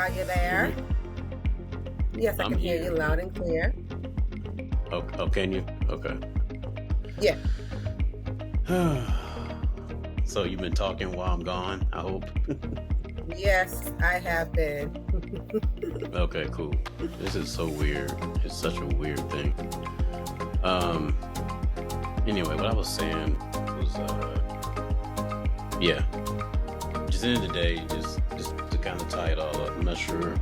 Are you Hear there? me? Yes, I I'm can hear you here. loud and clear. Oh, can you? Okay. Yeah. So you've been talking while I'm gone, I hope. Yes, I have been. Okay, cool. This is so weird. It's such a weird thing. Um. Anyway, what I was saying was, yeah. Just end of the day, just to kind of tie it all up. I'm not sure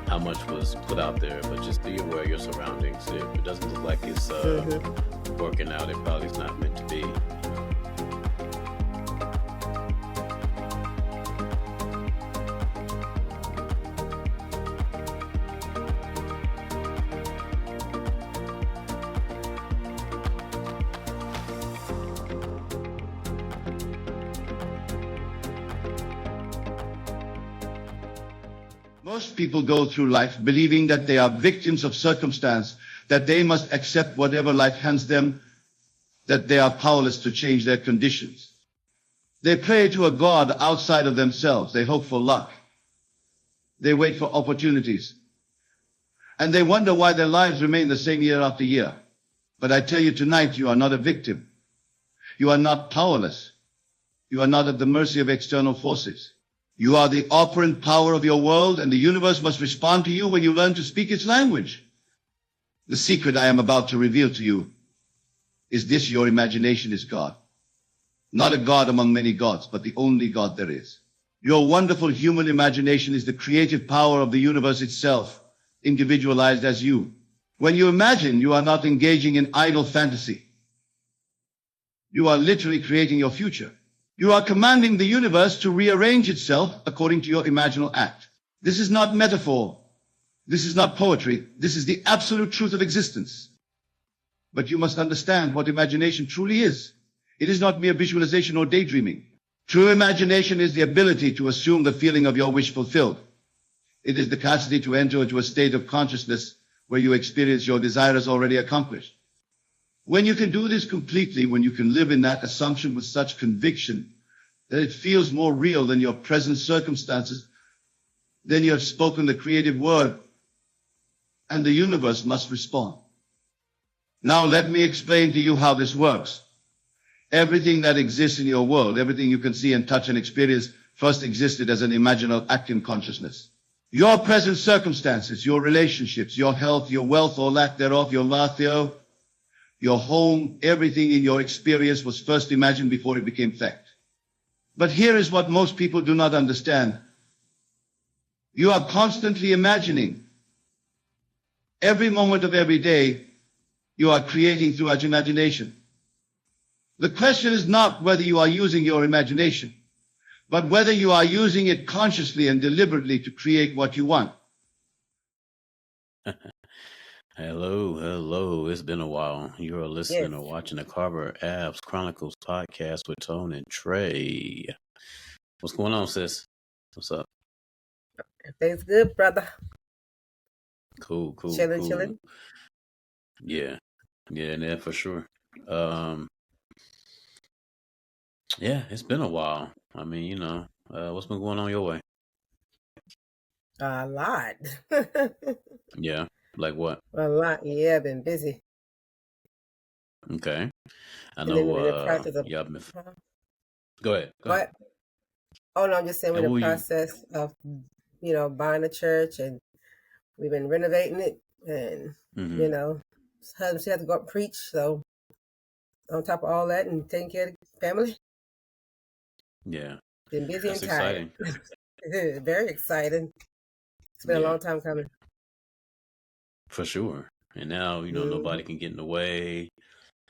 how much was put out there, but just be aware of your surroundings. If it doesn't look like it's working out, it probably is not meant to be. Most people go through life believing that they are victims of circumstance, that they must accept whatever life hands them, that they are powerless to change their conditions. They pray to a God outside of themselves. They hope for luck. They wait for opportunities. And they wonder why their lives remain the same year after year. But I tell you tonight, you are not a victim. You are not powerless. You are not at the mercy of external forces. You are the operant power of your world, and the universe must respond to you when you learn to speak its language. The secret I am about to reveal to you is this: your imagination is God. Not a God among many gods, but the only God there is. Your wonderful human imagination is the creative power of the universe itself, individualized as you. When you imagine, you are not engaging in idle fantasy. You are literally creating your future. You are commanding the universe to rearrange itself according to your imaginal act. This is not metaphor. This is not poetry. This is the absolute truth of existence. But you must understand what imagination truly is. It is not mere visualization or daydreaming. True imagination is the ability to assume the feeling of your wish fulfilled. It is the capacity to enter into a state of consciousness where you experience your desires already accomplished. When you can do this completely, when you can live in that assumption with such conviction that it feels more real than your present circumstances, then you have spoken the creative word, and the universe must respond. Now let me explain to you how this works. Everything that exists in your world, everything you can see and touch and experience, first existed as an imaginal act in consciousness. Your present circumstances, your relationships, your health, your wealth or lack thereof, your lathio, your home, everything in your experience was first imagined before it became fact. But here is what most people do not understand. You are constantly imagining. Every moment of every day, you are creating through your imagination. The question is not whether you are using your imagination, but whether you are using it consciously and deliberately to create what you want. Hello. It's been a while. You are listening Yes. or watching the Carver Ave Chronicles podcast with Tone and Trae. What's going on, sis? What's up? Everything's good, brother. Cool. Chilling. Yeah, for sure. Yeah, it's been a while. I mean, what's been going on your way? A lot. Yeah, like what? A lot. Yeah, been busy. Okay, I And then know. we're in the process of. Y'all been. Huh? Go ahead. What? Oh no, I'm just saying we're And in what the were you? process of, buying a church, and we've been renovating it, and Mm-hmm. husband she had to go up and preach. So on top of all that, and taking care of the family, Yeah, been busy and that's tired. exciting. Very exciting. It's been a Yeah, long time coming. for sure. And now nobody can get in the way.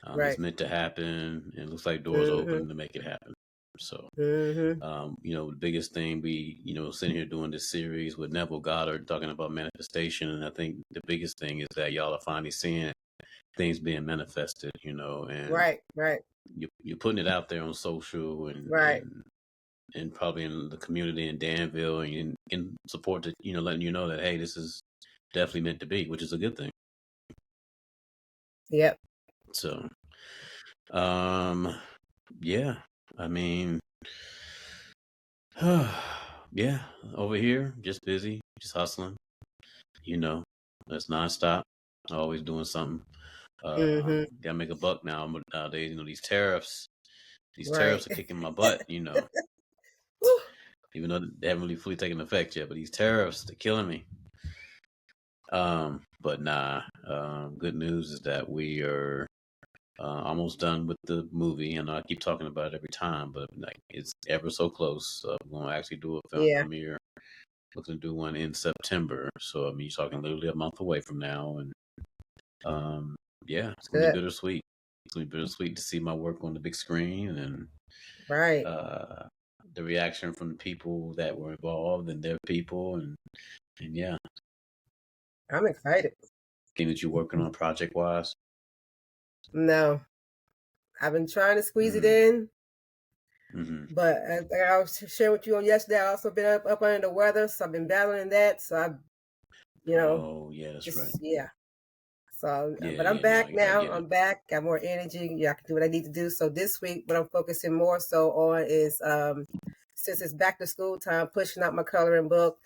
Right. It's meant to happen. It looks like doors Mm-hmm. open to make it happen. So, Mm-hmm. the biggest thing we, sitting here doing this series with Neville Goddard talking about manifestation, and I think the biggest thing is that y'all are finally seeing things being manifested, and Right. you're putting it out there on social and Right. and probably in the community in Danville, and in support to letting you know that, hey, this is definitely meant to be, which is a good thing. Yep. So, yeah, I mean, Yeah, over here, just busy, just hustling. You know, that's nonstop. Always doing something. Mm-hmm. Gotta make a buck now nowadays. These tariffs. These Right. tariffs are kicking my butt. Whew. Even though they haven't really fully taken effect yet, but these tariffs, they're killing me. But nah. Good news is that we are almost done with the movie. I know I keep talking about it every time, but like it's ever so close. We're gonna actually do a film Yeah, premiere. Looking to do one in September. So I mean, you're talking literally a month away from now, and um, yeah, it's gonna be good. bittersweet. It's gonna be bittersweet to see my work on the big screen and Right. uh, the reaction from the people that were involved and their people, and yeah, I'm excited. thing that you're working on project wise. No, I've been trying to squeeze it Mm-hmm. in, Mm-hmm. but I was sharing with you on yesterday. I also been up under the weather, so I've been battling that. So Oh yeah, that's right. yeah. So, Yeah, but I'm yeah, no, back I now. get it. I'm back. Got more energy. Yeah, I can do what I need to do. So this week, what I'm focusing more so on is, since it's back to school time, pushing out my coloring book.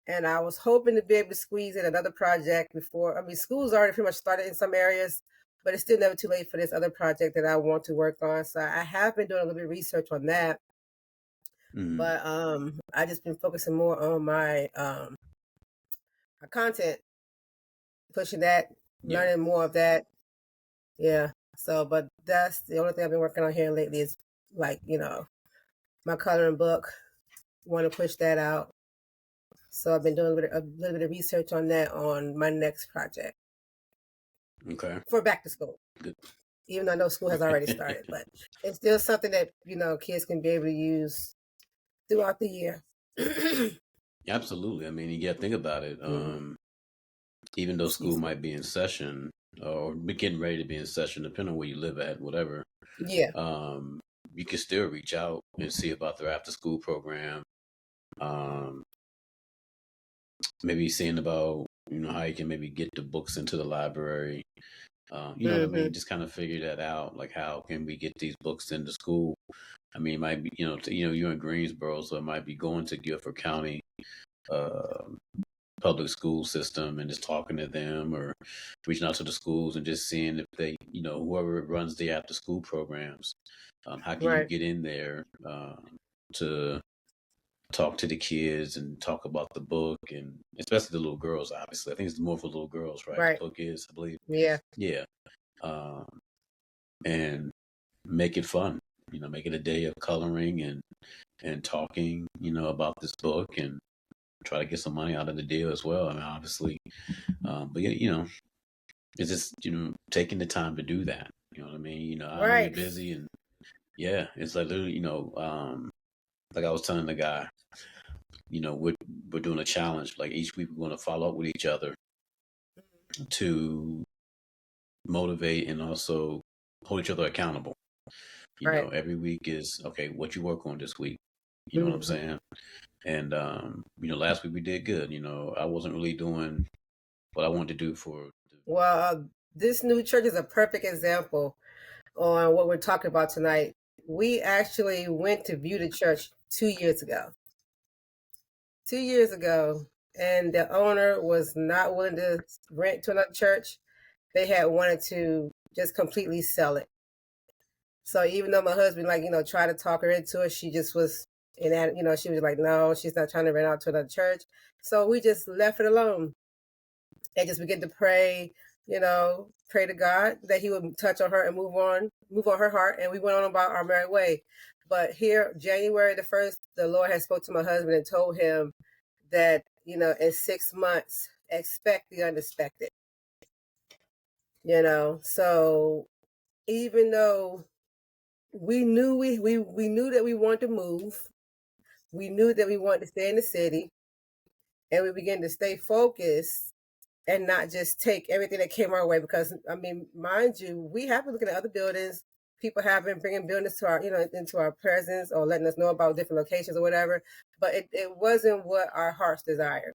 And I was hoping to be able to squeeze in another project before. I mean, school's already pretty much started in some areas, but it's still never too late for this other project that I want to work on. So I have been doing a little bit of research on that, Mm-hmm. but I just been focusing more on my content, pushing that, Yeah. learning more of that. Yeah. So, but that's the only thing I've been working on here lately is like, my coloring book. Want to push that out. So I've been doing a little bit of research on that on my next project Okay. for back to school. Good. Even though I know school has already started, but it's still something that, kids can be able to use throughout the year. Absolutely. I mean, you got to think about it. Mm, Even though school excuse me. might be in session or be getting ready to be in session, depending on where you live at, whatever, Yeah. you can still reach out and see about their after school program. Um, maybe seeing about, how you can maybe get the books into the library. You know what I Mm-hmm. mean? Just kind of figure that out. Like, how can we get these books into school? I mean, it might be, you're in Greensboro, so it might be going to Guilford County, uh, public school system and just talking to them or reaching out to the schools and just seeing if they, whoever runs the after school programs, how can you Right. get in there to talk to the kids and talk about the book and especially the little girls, obviously. I think it's more for little girls, right? Right. The book is, I believe. Yeah. Yeah. Um, and make it fun, make it a day of coloring and talking, about this book and try to get some money out of the deal as well. I mean, obviously, but yeah, it's just taking the time to do that. You know what I mean? I know you're Right. busy, and yeah, it's like literally, like I was telling the guy, we're doing a challenge. Like each week, we're going to follow up with each other to motivate and also hold each other accountable. Right. Every week is okay. What you work on this week? You know what I'm Mm-hmm. saying? And last week we did good. I wasn't really doing what I wanted to do for. Well, this new church is a perfect example on what we're talking about tonight. We actually went to view the church 2 years ago. 2 years ago, and the owner was not willing to rent to another church. They had wanted to just completely sell it. So even though my husband, tried to talk her into it, she just was in that, she was like, no, she's not trying to rent out to another church. So we just left it alone and just began to pray, pray to God that He would touch on her and move on her heart. And we went on about our merry way. But here, January the 1st, the Lord had spoke to my husband and told him that, in 6 months, expect the unexpected. So even though we knew we knew that we wanted to move, we knew that we wanted to stay in the city, and we began to stay focused and not just take everything that came our way. Because I mean, mind you, we have been looking at other buildings. People have been bringing buildings to our, into our presence or letting us know about different locations or whatever. But it wasn't what our hearts desired.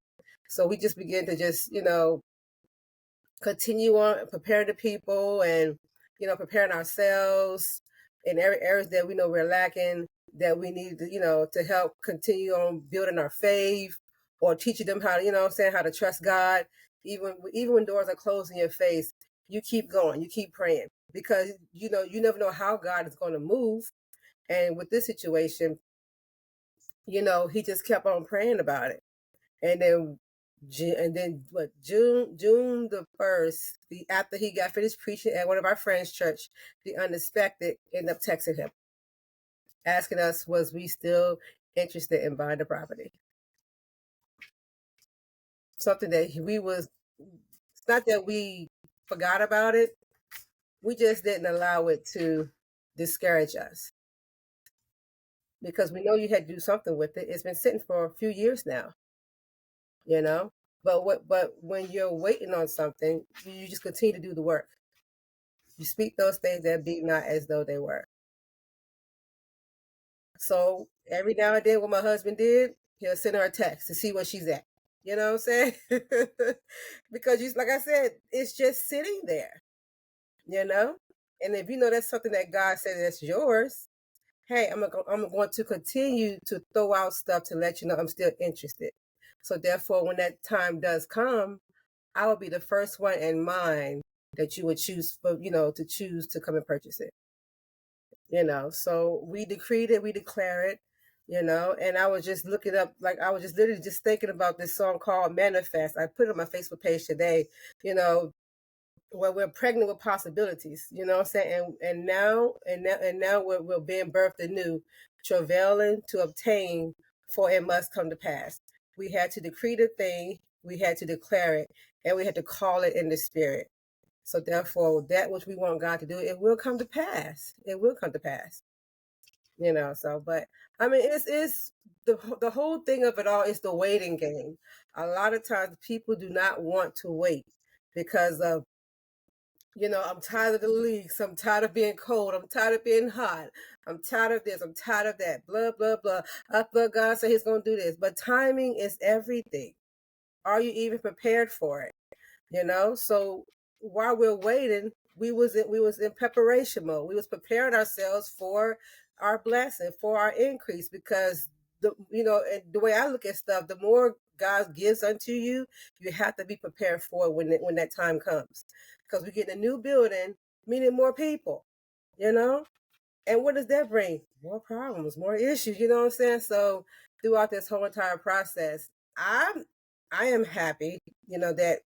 So we just began to just, continue on preparing the people and, preparing ourselves in every areas that we know we're lacking. that we need to, to help continue on building our faith or teaching them how to, how to trust God. Even when doors are closed in your face, you keep going, you keep praying, because, you never know how God is going to move. And with this situation, he just kept on praying about it. And then June the 1st, after he got finished preaching at one of our friends' church, the unexpected ended up texting him, asking us, was we still interested in buying the property? Something that it's not that we forgot about it, we just didn't allow it to discourage us, because we know you had to do something with it. It's been sitting for a few years now, but when you're waiting on something, you just continue to do the work. You speak those things that be not as though they were. So every now and then, what my husband did, he'll send her a text to see where she's at. You know what I'm saying? Because like I said, it's just sitting there, And if that's something that God said that's yours, hey, I'm going to continue to throw out stuff to let you know I'm still interested. So therefore, when that time does come, I will be the first one in mind that you would choose to come and purchase it. So we decreed it, we declare it, and I was just looking up, like I was just literally just thinking about this song called Manifest. I put it on my Facebook page today, where we're pregnant with possibilities, you know what I'm saying? And now we're being birthed anew, travailing to obtain, for it must come to pass. We had to decree the thing, we had to declare it, and we had to call it in the spirit. So therefore, that which we want God to do, it will come to pass. It will come to pass. So, but I mean, it's the whole thing of it all is the waiting game. A lot of times people do not want to wait because of, I'm tired of the leaks. I'm tired of being cold. I'm tired of being hot. I'm tired of this. I'm tired of that. Blah, blah, blah. I thought God said he's going to do this. But timing is everything. Are you even prepared for it? So while we're waiting, we was in preparation mode. We was preparing ourselves for our blessing, for our increase, because and the way I look at stuff, the more God gives unto you, you have to be prepared for it when that time comes. Because we get a new building, meaning more people, and what does that bring? More problems, more issues, you know what I'm saying? So throughout this whole entire process, I am happy, that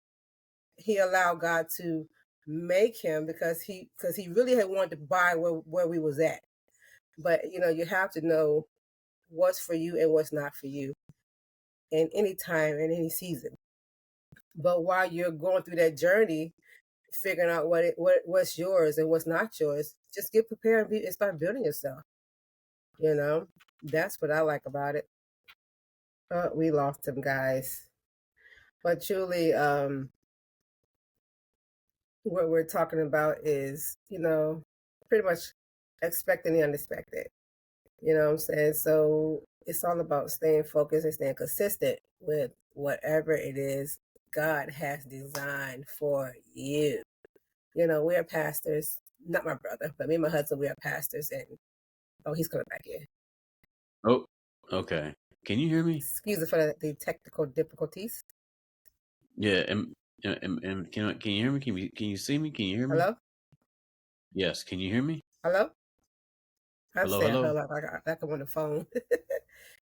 he allowed God to make him, because he really had wanted to buy where we was at. But you have to know what's for you and what's not for you in any time, in any season. But while you're going through that journey, figuring out what's yours and what's not yours, just get prepared and start building yourself. That's what I like about it. We lost him, guys. But Julie, what we're talking about is, pretty much expecting the unexpected. You know what I'm saying? So it's all about staying focused and staying consistent with whatever it is God has designed for you. We are pastors, not my brother, but me and my husband, we are pastors. And he's coming back in. Oh, okay. Can you hear me? Excuse me for the technical difficulties. Yeah, and can you hear me? Can you see me? Can you hear me? Hello? Yes, can you hear me? Hello? I'm Hello, saying hello. hello, like I'm on the phone.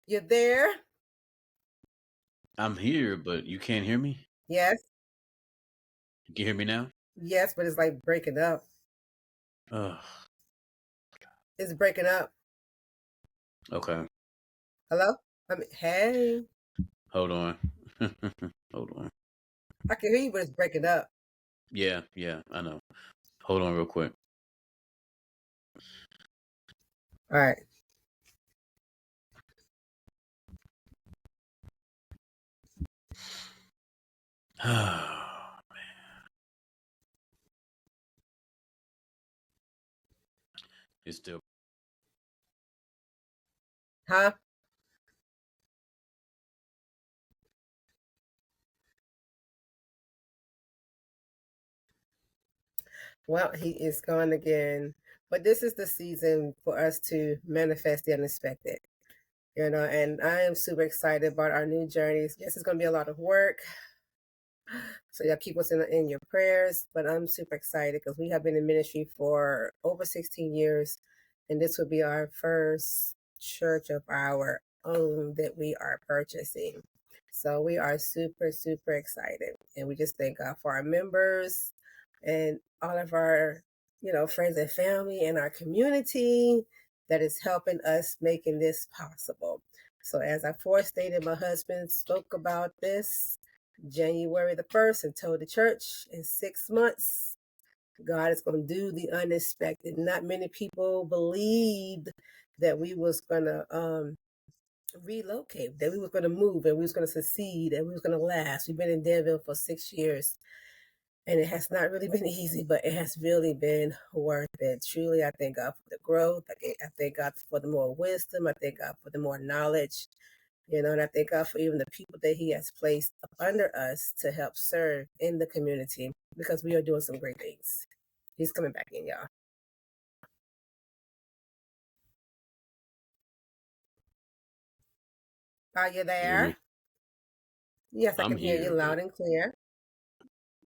You there? I'm here, but you can't hear me? Yes. You can hear me now? Yes, but it's like breaking up. Ugh. It's breaking up. Okay. Hello? Hey. Hold on. Hold on. I can hear you, but it's breaking up. Yeah, I know. Hold on real quick. All right. Oh, man. It's still. Huh? Well, he is gone again. But this is the season for us to manifest the unexpected, and I am super excited about our new journeys. Yes, it's going to be a lot of work. So y'all keep us in your prayers, but I'm super excited because we have been in ministry for over 16 years, and this will be our first church of our own that we are purchasing. So we are super, super excited, and we just thank God for our members and all of our, friends and family and our community that is helping us making this possible. So as I forestated, my husband spoke about this January the 1st and told the church in 6 months, God is going to do the unexpected. Not many people believed that we was going to relocate, that we was going to move and we was going to succeed and we was going to last. We've been in Danville for 6 years and it has not really been easy, but it has really been worth it. Truly, I thank God for the growth. I thank God for the more wisdom. I thank God for the more knowledge. And I thank God for even the people that He has placed up under us to help serve in the community because we are doing some great things. He's coming back in, y'all. Are you there? Yes, I can hear you loud and clear.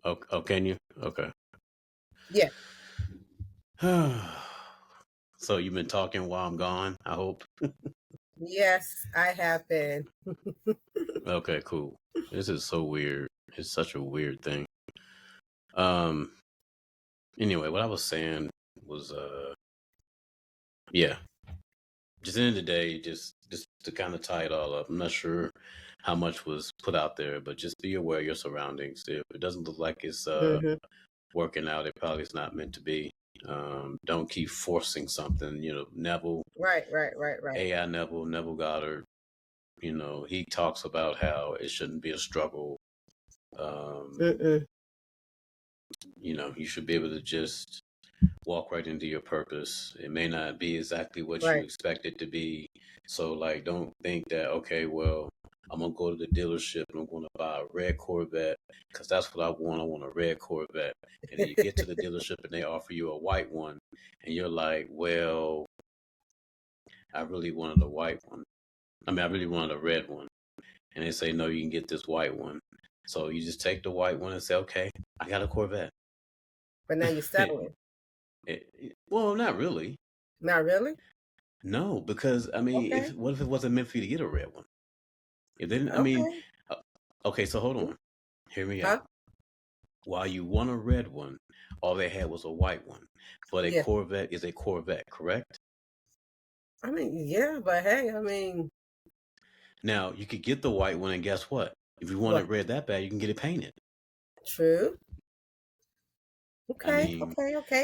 Oh, can you? Okay. Yeah. So you've been talking while I'm gone, I hope? Yes, I have been. Okay, cool. This is so weird. It's such a weird thing. Anyway, what I was saying was yeah. Just at the end of the day, just to kind of tie it all up. I'm not sure how much was put out there, but just be aware of your surroundings. If it doesn't look like it's working out, it probably is not meant to be. Don't keep forcing something. Neville. Right. AI Neville Goddard. He talks about how it shouldn't be a struggle. You should be able to just walk right into your purpose. It may not be exactly what you expect it to be. So, don't think that, okay, well, I'm going to go to the dealership and I'm going to buy a red Corvette because that's what I want. I want a red Corvette. And then you get to the dealership and they offer you a white one. And you're like, well, I really wanted a white one. I really wanted a red one. And they say, no, you can get this white one. So you just take the white one and say, okay, I got a Corvette. But now you're settling. Well, not really. Not really? No, because what if it wasn't meant for you to get a red one? If they didn't, okay, so hold on. Hear me out. While you want a red one, all they had was a white one. But a Corvette is a Corvette, correct? Yeah, but hey, Now, you could get the white one, and guess what? If you want it red that bad, you can get it painted. True. Okay.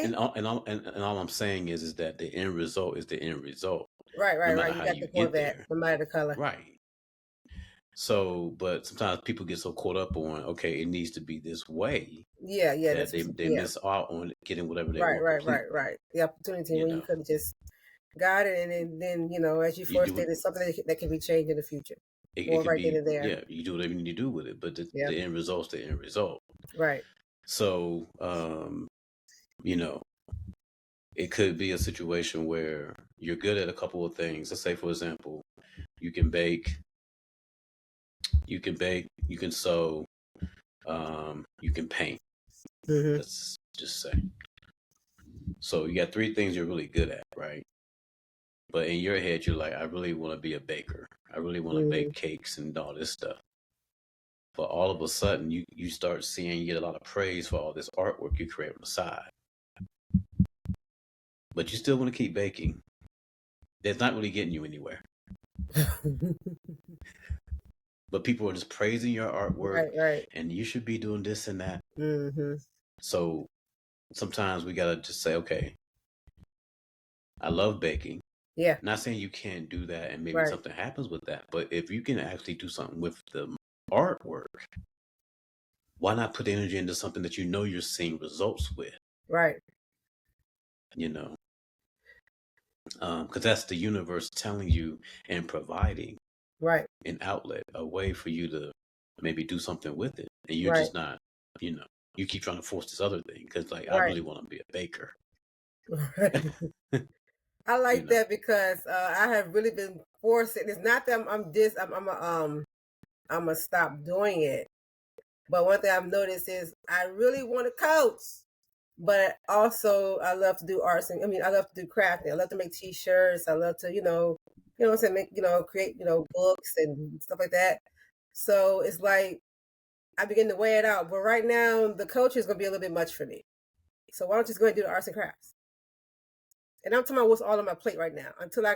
And all I'm saying is that the end result is the end result. Right. You got the Corvette, no matter the color. Right. So, but sometimes people get so caught up on, okay, it needs to be this way. Yeah. That they miss out on getting whatever they want. Right. The opportunity when you could have just got it, and then as you forced it, it's something that can be changed in the future. It right then and there. Yeah, you do whatever you need to do with it, but the end result's the end result. Right. So, it could be a situation where you're good at a couple of things. Let's say, for example, you can bake, you can sew, you can paint. Let's just say. So you got 3 things you're really good at, right? But in your head, you're like, I really want to be a baker. I really want to bake cakes and all this stuff. But all of a sudden, you start seeing, you get a lot of praise for all this artwork you create on the side. But you still want to keep baking. That's not really getting you anywhere. But people are just praising your artwork. Right. And you should be doing this and that. So sometimes we got to just say, okay, I love baking. Yeah. Not saying you can't do that and maybe something happens with that. But if you can actually do something with the artwork, why not put energy into something that you're seeing results with? Right. Because that's the universe telling you and providing an outlet, a way for you to maybe do something with it. And you're just not, you keep trying to force this other thing because I really want to be a baker. I You like know. that because I have really been forcing. It's not that I'm gonna stop doing it. But one thing I've noticed is I really want to coach, but also I love to do arts and I mean I love to do crafting. I love to make T-shirts. I love to what I'm saying, make create books and stuff like that. So it's like I begin to weigh it out. But right now the coaching is gonna be a little bit much for me. So why don't you just go and do the arts and crafts? And I'm talking about what's all on my plate right now until I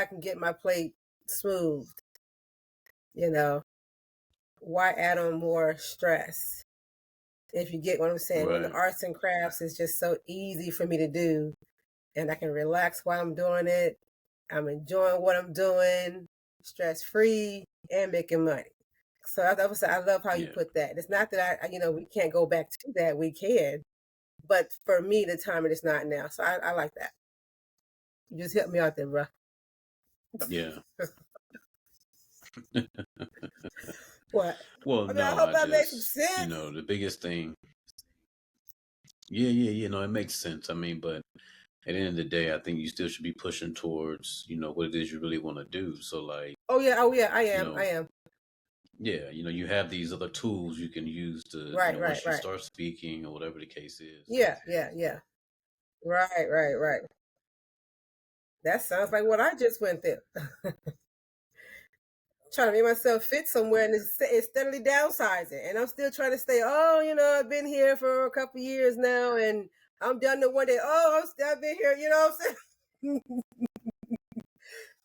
can get my plate smoothed. You know, why add on more stress? If you get what I'm saying, when the Right. arts and crafts is just so easy for me to do, and I can relax while I'm doing it. I'm enjoying what I'm doing, stress free, and making money. So I love how you Yeah. put that. It's not that we can't go back to that. We can, but for me, the time it is not now. So I like that. You just help me out there, bro. Yeah. What? Well, I mean, I no, hope I that makes some just, sense. the biggest thing. Yeah. No, it makes sense. I mean, but at the end of the day, I think you still should be pushing towards, what it is you really want to do. So, like, Oh yeah, I you am, I know, am. yeah, you have these other tools you can use to, Right, right, once you right. start speaking or whatever the case is. Yeah. Right, right. That sounds like what I just went through. Trying to make myself fit somewhere and it's steadily downsizing. And I'm still trying to stay, I've been here for a couple years now and I'm done to one day, I've been here, you know what I'm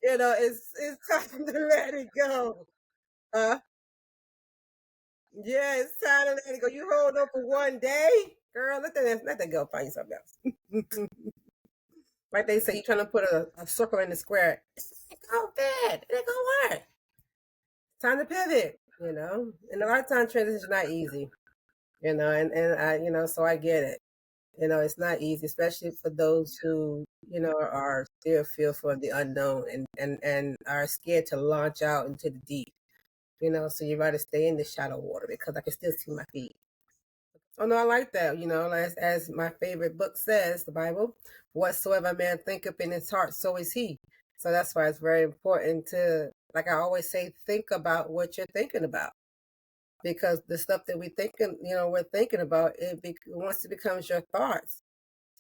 saying? It's time to let it go. Uh, yeah, it's time to let it go. You hold on for one day, girl, let that go, find you something else. Like they say, you're trying to put a circle in the square. It's not bad. It ain't gonna work. Time to pivot, And a lot of times transition is not easy, and I, so I get it. It's not easy, especially for those who, are still fearful of the unknown and are scared to launch out into the deep, so you rather stay in the shallow water because I can still see my feet. Oh no, I like that. As my favorite book says, the Bible, whatsoever a man thinketh in his heart, so is he. So that's why it's very important to, like I always say, think about what you're thinking about. Because the stuff that we're thinking about, once it becomes your thoughts,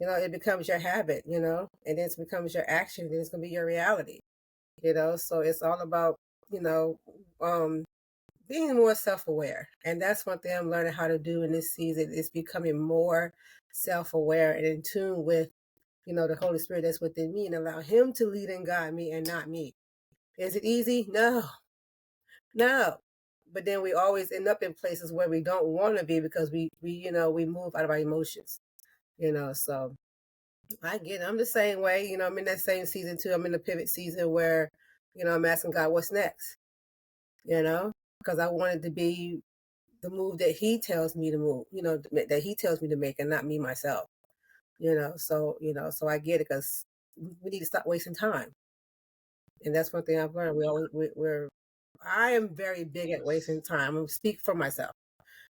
it becomes your habit, and then it becomes your action, and it's gonna be your reality, So it's all about, you know, um, being more self-aware, and that's one thing I'm learning how to do in this season is becoming more self-aware and in tune with the Holy Spirit that's within me and allow him to lead and guide me and not me. Is it easy? No, but then we always end up in places where we don't want to be because we move out of our emotions, so I get it. I'm the same way, I'm in that same season too. I'm in the pivot season where I'm asking God what's next, because I want it to be the move that he tells me to move, that he tells me to make and not me myself, so I get it because we need to stop wasting time. And that's one thing I've learned. I am very big at wasting time. I speak for myself,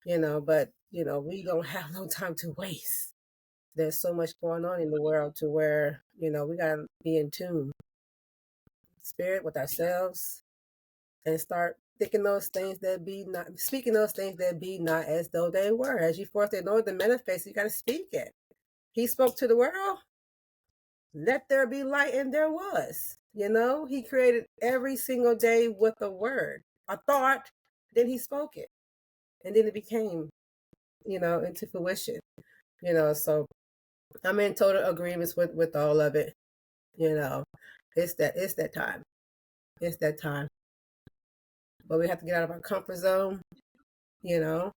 but we don't have no time to waste. There's so much going on in the world to where, we gotta be in tune, spirit with ourselves, and start thinking those things that be not, speaking those things that be not as though they were. As you force the Lord to manifest, you gotta speak it. He spoke to the world, let there be light, and there was. He created every single day with a word, a thought, then he spoke it. And then it became, into fruition. So I'm in total agreements with all of it. It's that time. It's that time. But we have to get out of our comfort zone, and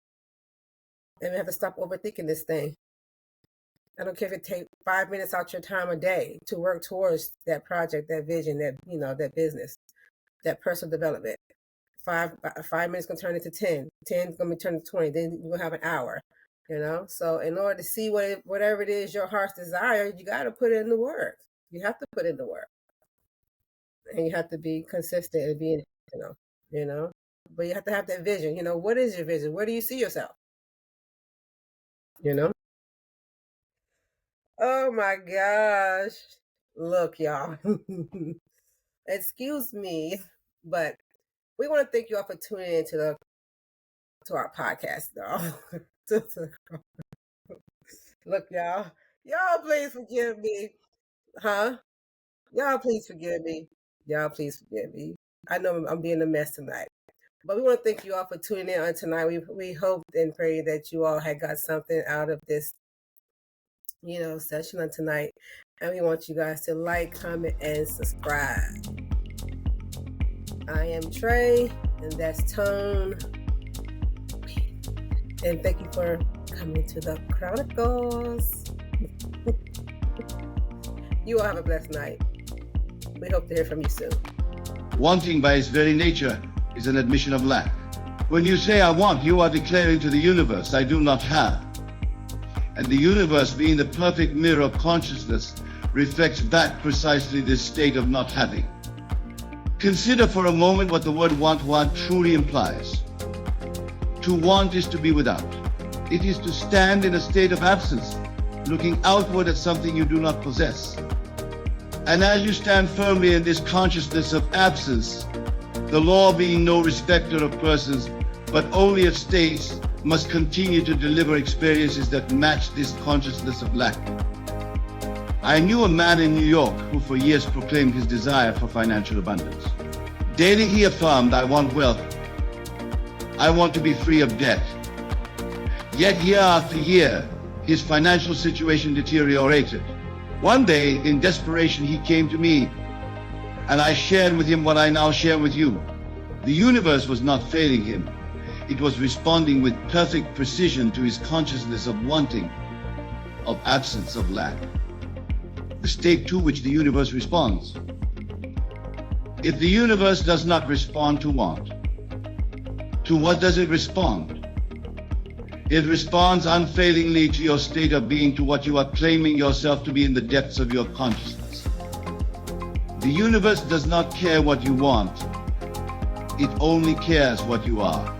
we have to stop overthinking this thing. I don't care if it takes 5 minutes out your time a day to work towards that project, that vision, that business, that personal development. 5 minutes gonna turn into 10. 10 is gonna be turned to 20. Then you're gonna have an hour. So in order to see whatever it is your heart's desire, you got to put in the work. You have to put in the work, and you have to be consistent and be intentional. But you have to have that vision. What is your vision? Where do you see yourself? You know. Oh my gosh. Look, y'all. Excuse me, but we want to thank you all for tuning in to our podcast, though. Look, y'all. Y'all please forgive me. Huh? Y'all please forgive me. Y'all please forgive me. I know I'm being a mess tonight. But we want to thank you all for tuning in on tonight. We hope and pray that you all had got something out of this, session on tonight. And we want you guys to like, comment, and subscribe. I am Trae, and that's Tone. And thank you for coming to the Chronicles. You all have a blessed night. We hope to hear from you soon. Wanting by its very nature is an admission of lack. When you say I want, you are declaring to the universe, I do not have. And the universe, being the perfect mirror of consciousness, reflects back precisely this state of not having. Consider for a moment what the word want truly implies. To want is to be without. It is to stand in a state of absence, looking outward at something you do not possess. And as you stand firmly in this consciousness of absence, the law being no respecter of persons, but only of states, must continue to deliver experiences that match this consciousness of lack. I knew a man in New York who for years proclaimed his desire for financial abundance. Daily he affirmed, I want wealth. I want to be free of debt. Yet year after year, his financial situation deteriorated. One day, in desperation, he came to me, and I shared with him what I now share with you. The universe was not failing him. It was responding with perfect precision to his consciousness of wanting, of absence, of lack. The state to which the universe responds. If the universe does not respond to want, to what does it respond? It responds unfailingly to your state of being, to what you are claiming yourself to be in the depths of your consciousness. The universe does not care what you want. It only cares what you are.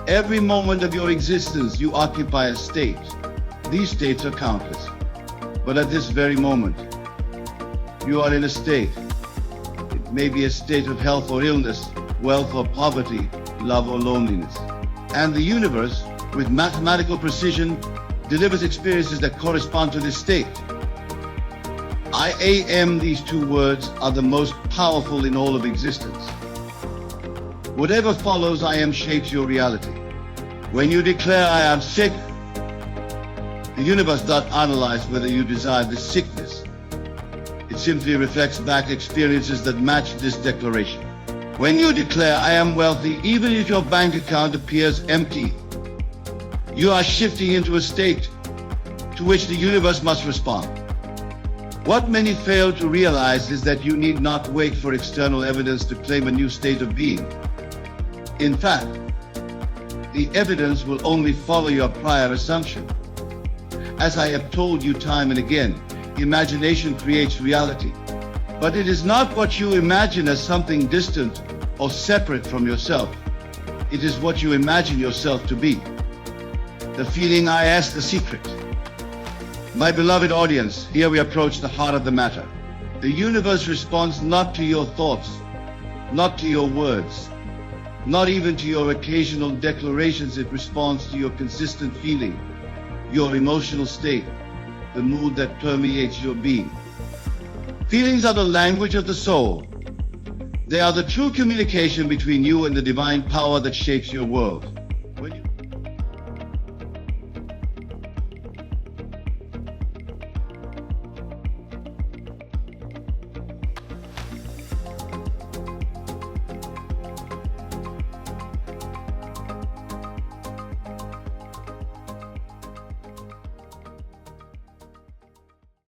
Every moment of your existence, you occupy a state. These states are countless. But at this very moment, you are in a state. It may be a state of health or illness, wealth or poverty, love or loneliness. And the universe, with mathematical precision, delivers experiences that correspond to this state. I am, these two words are the most powerful in all of existence. Whatever follows I am shapes your reality. When you declare I am sick, the universe does not analyze whether you desire this sickness. It simply reflects back experiences that match this declaration. When you declare I am wealthy, even if your bank account appears empty, you are shifting into a state to which the universe must respond. What many fail to realize is that you need not wait for external evidence to claim a new state of being. In fact, the evidence will only follow your prior assumption. As I have told you time and again, imagination creates reality. But it is not what you imagine as something distant or separate from yourself. It is what you imagine yourself to be. The feeling I ask the secret. My beloved audience, here we approach the heart of the matter. The universe responds not to your thoughts, not to your words, not even to your occasional declarations. It responds to your consistent feeling, your emotional state, the mood that permeates your being. Feelings are the language of the soul. They are the true communication between you and the divine power that shapes your world.